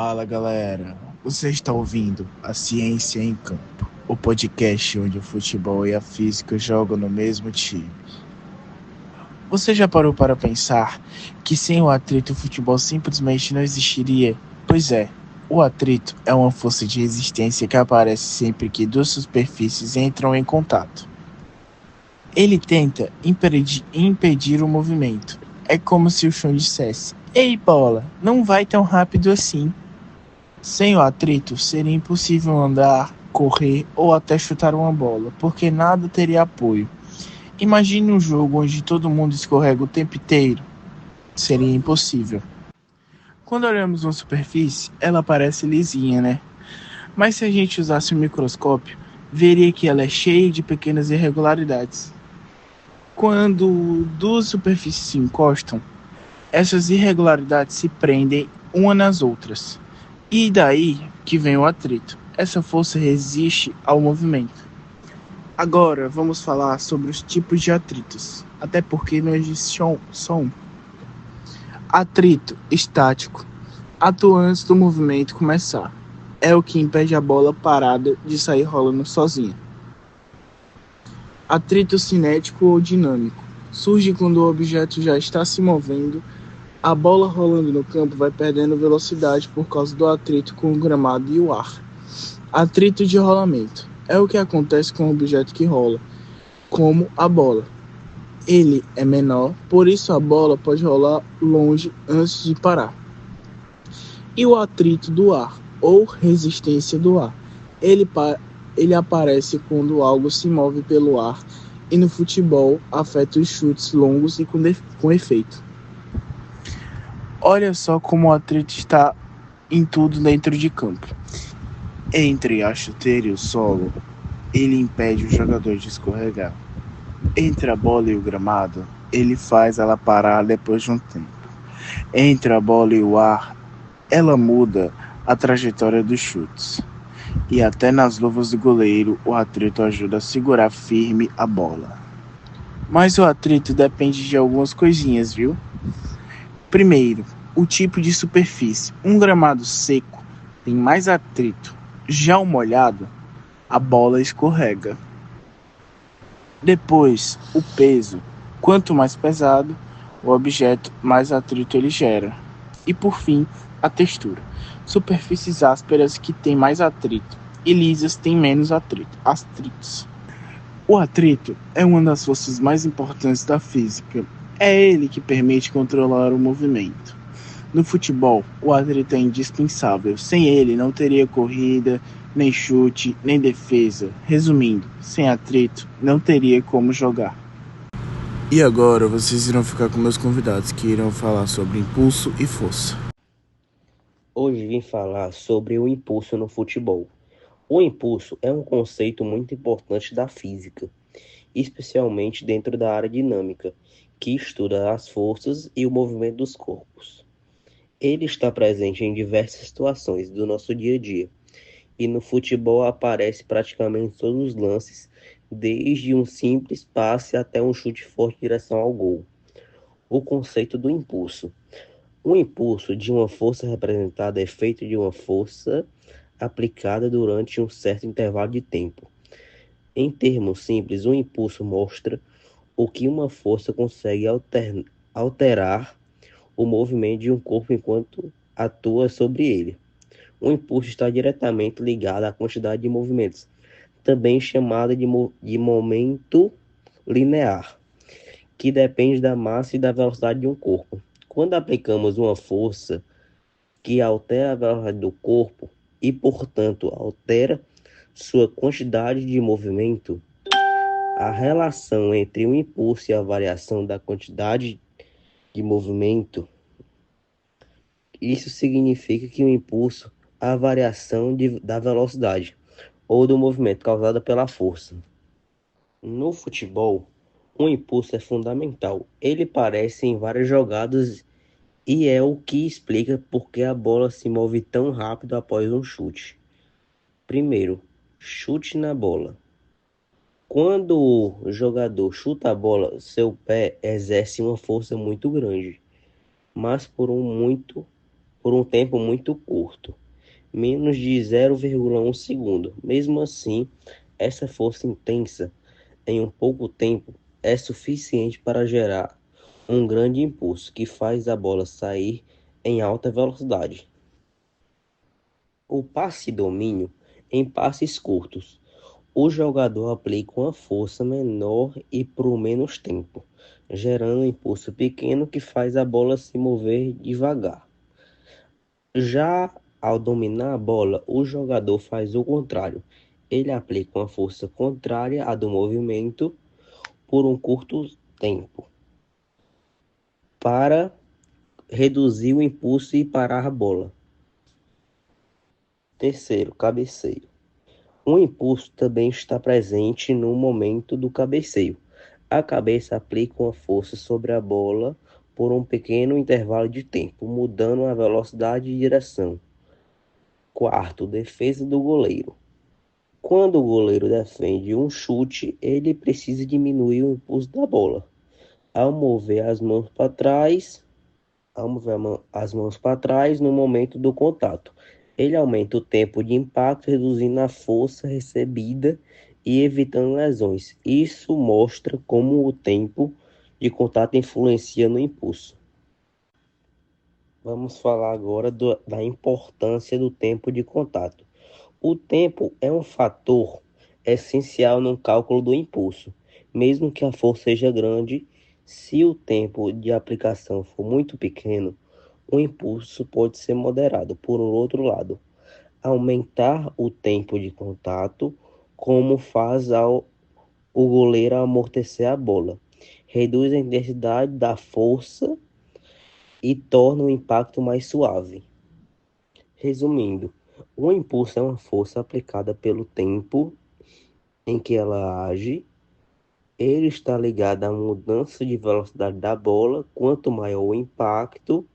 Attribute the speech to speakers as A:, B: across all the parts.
A: Fala galera, você está ouvindo a Ciência em Campo, o podcast onde o futebol e a física jogam no mesmo time. Você já parou para pensar que sem o atrito o futebol simplesmente não existiria? Pois é, o atrito é uma força de resistência que aparece sempre que duas superfícies entram em contato. Ele tenta impedir o movimento. É como se o chão dissesse: "Ei bola, não vai tão rápido assim." Sem o atrito, seria impossível andar, correr ou até chutar uma bola, porque nada teria apoio. Imagine um jogo onde todo mundo escorrega o tempo inteiro. Seria impossível. Quando olhamos uma superfície, ela parece lisinha, né? Mas se a gente usasse um microscópio, veria que ela é cheia de pequenas irregularidades. Quando duas superfícies se encostam, essas irregularidades se prendem uma nas outras. E daí que vem o atrito. Essa força resiste ao movimento. Agora vamos falar sobre os tipos de atritos, até porque não existe só um. Atrito estático atua antes do movimento começar. É o que impede a bola parada de sair rolando sozinha. Atrito cinético ou dinâmico surge quando o objeto já está se movendo. A bola rolando no campo vai perdendo velocidade por causa do atrito com o gramado e o ar. Atrito de rolamento é o que acontece com o objeto que rola, como a bola. Ele é menor, por isso a bola pode rolar longe antes de parar. E o atrito do ar, ou resistência do ar. Ele aparece quando algo se move pelo ar e no futebol afeta os chutes longos e com efeito. Olha só como o atrito está em tudo dentro de campo. Entre a chuteira e o solo, ele impede o jogador de escorregar. Entre a bola e o gramado, ele faz ela parar depois de um tempo. Entre a bola e o ar, ela muda a trajetória dos chutes. E até nas luvas do goleiro, o atrito ajuda a segurar firme a bola. Mas o atrito depende de algumas coisinhas, viu? Primeiro, o tipo de superfície. Um gramado seco tem mais atrito. Já o molhado, a bola escorrega. Depois, o peso. Quanto mais pesado o objeto, mais atrito ele gera. E por fim, a textura. Superfícies ásperas que têm mais atrito e lisas têm menos atritos. O atrito é uma das forças mais importantes da física. É ele que permite controlar o movimento. No futebol, o atrito é indispensável. Sem ele, não teria corrida, nem chute, nem defesa. Resumindo, sem atrito, não teria como jogar. E agora vocês irão ficar com meus convidados, que irão falar sobre impulso e força.
B: Hoje vim falar sobre o impulso no futebol. O impulso é um conceito muito importante da física, especialmente dentro da área dinâmica, que estuda as forças e o movimento dos corpos. Ele está presente em diversas situações do nosso dia a dia, e no futebol aparece praticamente em todos os lances, desde um simples passe até um chute forte em direção ao gol. O conceito do impulso. O impulso de uma força representada é feito de uma força aplicada durante um certo intervalo de tempo. Em termos simples, o impulso mostra o que uma força consegue alterar o movimento de um corpo enquanto atua sobre ele. O impulso está diretamente ligado à quantidade de movimentos, também chamada de momento linear, que depende da massa e da velocidade de um corpo. Quando aplicamos uma força que altera a velocidade do corpo e, portanto, altera sua quantidade de movimento, a relação entre o impulso e a variação da quantidade de movimento, isso significa que o impulso é a variação da velocidade ou do movimento causada pela força. No futebol, o impulso é fundamental. Ele aparece em várias jogadas e é o que explica por que a bola se move tão rápido após um chute. Primeiro, chute na bola. Quando o jogador chuta a bola, seu pé exerce uma força muito grande, mas por um muito por um tempo muito curto, menos de 0,1 segundo. Mesmo assim, essa força intensa em um pouco tempo é suficiente para gerar um grande impulso que faz a bola sair em alta velocidade. O passe-domínio em passes curtos. O jogador aplica uma força menor e por menos tempo, gerando um impulso pequeno que faz a bola se mover devagar. Já ao dominar a bola, o jogador faz o contrário. Ele aplica uma força contrária à do movimento por um curto tempo, para reduzir o impulso e parar a bola. Terceiro, cabeceio. O impulso também está presente no momento do cabeceio. A cabeça aplica uma força sobre a bola por um pequeno intervalo de tempo, mudando a velocidade e direção. Quarto, defesa do goleiro. Quando o goleiro defende um chute, ele precisa diminuir o impulso da bola. Ao mover as mãos para trás, as mãos para trás no momento do contato. Ele aumenta o tempo de impacto, reduzindo a força recebida e evitando lesões. Isso mostra como o tempo de contato influencia no impulso. Vamos falar agora da importância do tempo de contato. O tempo é um fator essencial no cálculo do impulso. Mesmo que a força seja grande, se o tempo de aplicação for muito pequeno, o impulso pode ser moderado. Por outro lado, aumentar o tempo de contato, como faz o goleiro amortecer a bola, reduz a intensidade da força e torna o impacto mais suave. Resumindo, o impulso é uma força aplicada pelo tempo em que ela age. Ele está ligado à mudança de velocidade da bola. Quanto maior o impacto,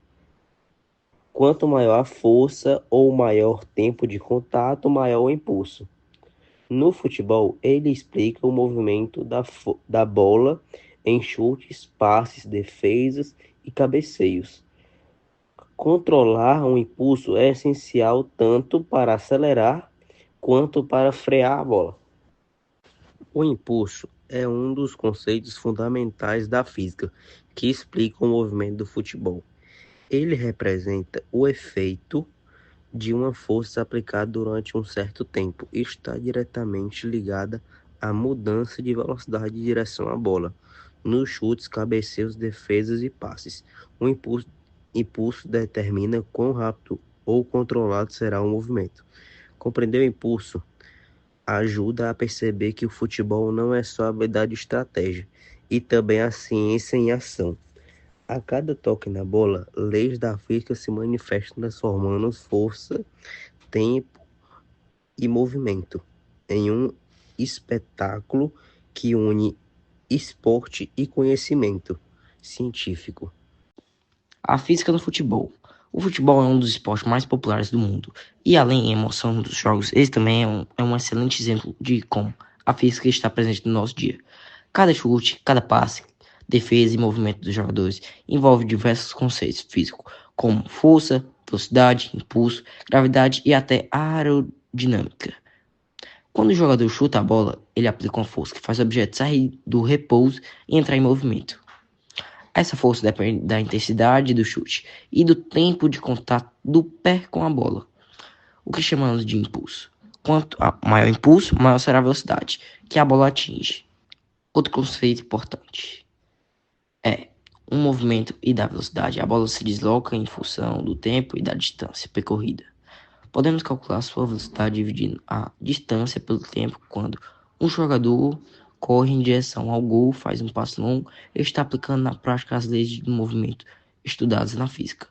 B: quanto maior a força ou maior tempo de contato, maior o impulso. No futebol, ele explica o movimento da bola em chutes, passes, defesas e cabeceios. Controlar um impulso é essencial tanto para acelerar quanto para frear a bola. O impulso é um dos conceitos fundamentais da física que explica o movimento do futebol. Ele representa o efeito de uma força aplicada durante um certo tempo e está diretamente ligada à mudança de velocidade e direção à bola, nos chutes, cabeceios, defesas e passes. O impulso determina quão rápido ou controlado será o movimento. Compreender o impulso ajuda a perceber que o futebol não é só habilidade e estratégia, e também a ciência em ação. A cada toque na bola, leis da física se manifestam transformando força, tempo e movimento em um espetáculo que une esporte e conhecimento científico.
C: A física no futebol. O futebol é um dos esportes mais populares do mundo, e além da emoção dos jogos, ele também é um excelente exemplo de como a física está presente no nosso dia. Cada chute, cada passe, defesa e movimento dos jogadores envolve diversos conceitos físicos, como força, velocidade, impulso, gravidade e até aerodinâmica. Quando o jogador chuta a bola, ele aplica uma força que faz o objeto sair do repouso e entrar em movimento. Essa força depende da intensidade do chute e do tempo de contato do pé com a bola, o que chamamos de impulso. Quanto maior o impulso, maior será a velocidade que a bola atinge. Outro conceito importante é um movimento e da velocidade. A bola se desloca em função do tempo e da distância percorrida. Podemos calcular sua velocidade dividindo a distância pelo tempo. Quando um jogador corre em direção ao gol, faz um passo longo, ele está aplicando na prática as leis do movimento estudadas na física.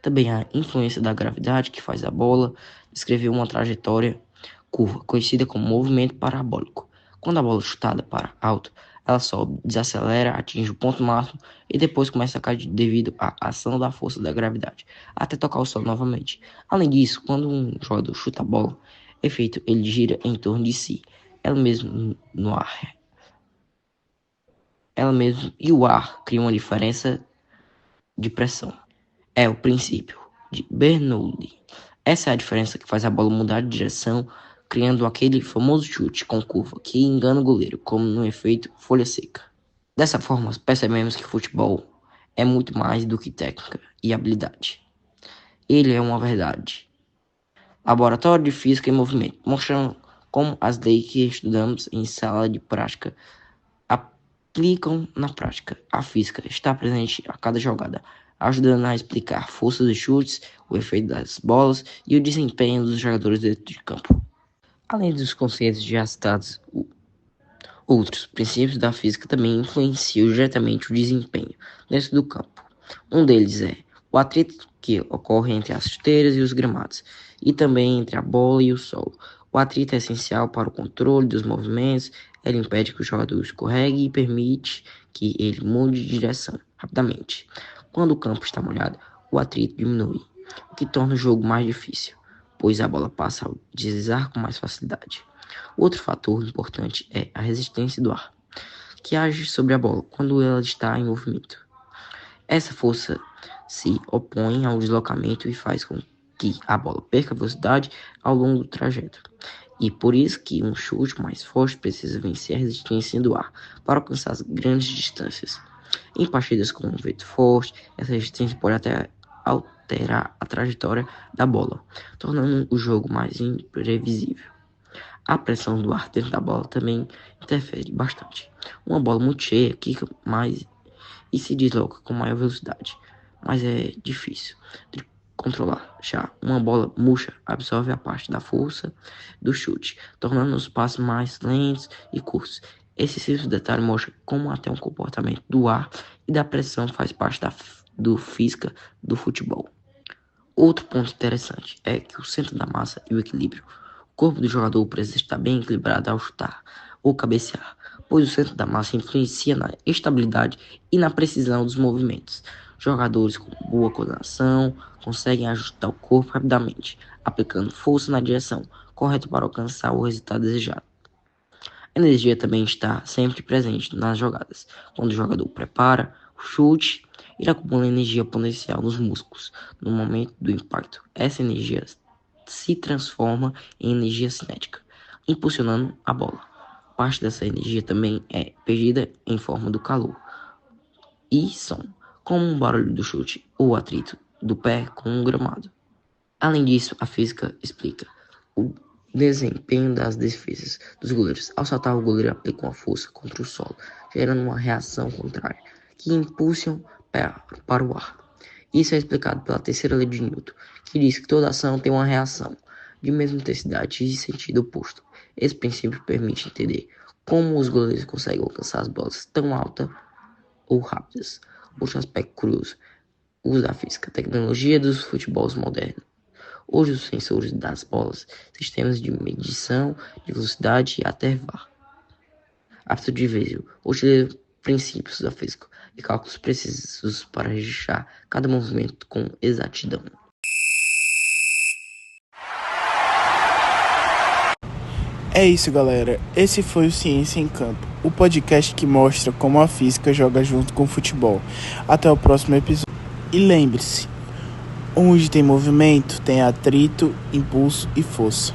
C: Também a influência da gravidade, que faz a bola descrever uma trajetória curva, conhecida como movimento parabólico. Quando a bola é chutada para alto, ela sobe, desacelera, atinge o ponto máximo e depois começa a cair devido à ação da força da gravidade, até tocar o solo novamente. Além disso, quando um jogador chuta a bola, efeito, ele gira em torno de si, ela mesmo no ar. Ela mesmo e o ar criam uma diferença de pressão. É o princípio. de Bernoulli. Essa é a diferença que faz a bola mudar de direção, criando aquele famoso chute com curva que engana o goleiro, como no efeito folha seca. Dessa forma, percebemos que futebol é muito mais do que técnica e habilidade. Ele é uma verdade. Laboratório de Física e Movimento, mostrando como as leis que estudamos em sala de prática aplicam na prática. A física está presente a cada jogada, ajudando a explicar força dos chutes, o efeito das bolas e o desempenho dos jogadores dentro de campo. Além dos conceitos já citados, outros princípios da física também influenciam diretamente o desempenho dentro do campo. Um deles é o atrito que ocorre entre as chuteiras e os gramados, e também entre a bola e o solo. O atrito é essencial para o controle dos movimentos, ele impede que o jogador escorregue e permite que ele mude de direção rapidamente. Quando o campo está molhado, o atrito diminui, o que torna o jogo mais difícil, pois a bola passa a deslizar com mais facilidade. Outro fator importante é a resistência do ar, que age sobre a bola quando ela está em movimento. Essa força se opõe ao deslocamento e faz com que a bola perca velocidade ao longo do trajeto. E por isso que um chute mais forte precisa vencer a resistência do ar para alcançar as grandes distâncias. Em partidas com um vento forte, essa resistência pode até alterar a trajetória da bola, tornando o jogo mais imprevisível. A pressão do ar dentro da bola também interfere bastante. Uma bola muito cheia quica mais e se desloca com maior velocidade, mas é difícil de controlar. Já uma bola murcha absorve a parte da força do chute, tornando os passos mais lentos e curtos. Esse simples detalhe mostra como até um comportamento do ar e da pressão faz parte do física do futebol. Outro ponto interessante é que o centro da massa e o equilíbrio. O corpo do jogador precisa estar bem equilibrado ao chutar ou cabecear, pois o centro da massa influencia na estabilidade e na precisão dos movimentos. Jogadores com boa coordenação conseguem ajustar o corpo rapidamente, aplicando força na direção correta para alcançar o resultado desejado. A energia também está sempre presente nas jogadas. Quando o jogador prepara o chute, ele acumula energia potencial nos músculos. No momento do impacto, essa energia se transforma em energia cinética, impulsionando a bola. Parte dessa energia também é perdida em forma do calor e som, como um barulho do chute ou atrito do pé com o gramado. Além disso, a física explica o desempenho das defesas dos goleiros. Ao saltar, o goleiro aplica uma força contra o solo, gerando uma reação contrária, que impulsiona para o ar. Isso é explicado pela terceira lei de Newton, que diz que toda ação tem uma reação de mesma intensidade e sentido oposto. Esse princípio permite entender como os goleiros conseguem alcançar as bolas tão altas ou rápidas. Outro aspecto curioso, o uso da física, tecnologia dos futebols modernos. Hoje os sensores das bolas, sistemas de medição de velocidade e até VAR. Apto de vídeo, utiliza princípios da física e cálculos precisos para registrar cada movimento com exatidão.
A: É isso, galera. Esse foi o Ciência em Campo, o podcast que mostra como a física joga junto com o futebol. Até o próximo episódio. E lembre-se, onde tem movimento, tem atrito, impulso e força.